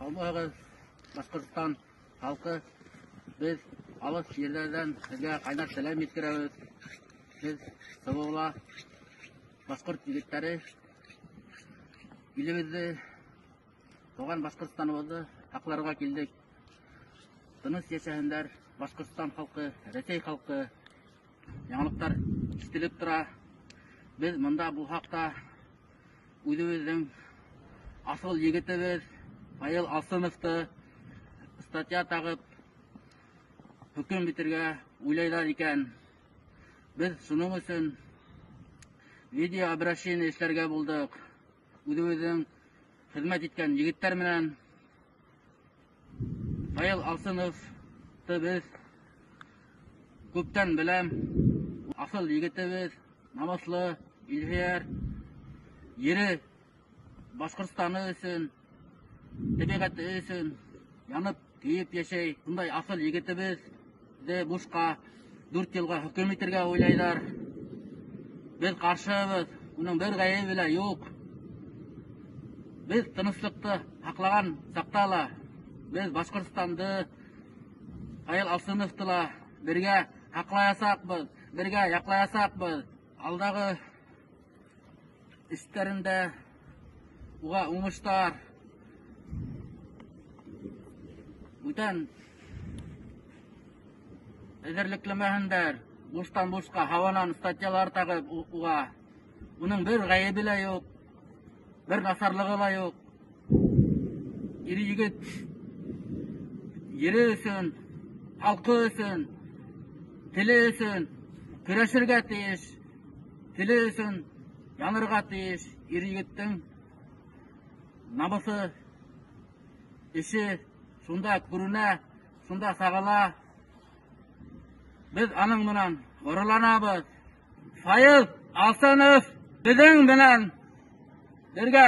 Алмағыз, Башқұртстан халқы, біз алыс жерлерден сізге қайнар сәлем еткіреміз. Біз Сыбыла Башқұрт жігіттері елімізді, туған Башқұртстанымызды сақларға келдік. Тыныс ешәһендер, Башқұртстан халқы, Ресей халқы, жаңалықтар естіліп тұра. Біз мұнда бұл хақта өзіміздің асыл егітіміз Павел Алсыновты статья тағып үкім бітірге ойлайлар екен. Біз шының үшін видео обращение ешлерге болдық. Өзіміздің қызмет еткен егіттер менен Павел Алсыновты біз көптен білем. Асыл егітіміз, намыслы, илгер, ері Башқұртстаны үшін, табиғаты үшін янып, күйіп ешей. Бұндай асыл егітіміз де бушқа 4 жылға үкім етерге ойлайлар. Біз қаршымыз, оның бір ғайы біле жоқ. Біз тыныслықты хақлаған сақтала. Біз Башқұртстанды Павел Алсыновтыла бірге хақлаясақпыз, бірге яқлаясақпыз. Алдағы істерінде уға ұмыштар. Бүтін әзірліклемәһендер. Буштан бушқа хаванан статьялар тағып уға. Бұның бір ғайыбы ла жоқ, бір насарлығы ла жоқ. Ері егіт, ері үшін, халқы үшін, тілі үшін күресірге тиіш, тілі үшін янырға тиіш. Ері егіттің намысы, іші сонда көріне, сонда сағала. Біз аның мұнан ұрыланабыз. Павел Алсынов біздің менен бірге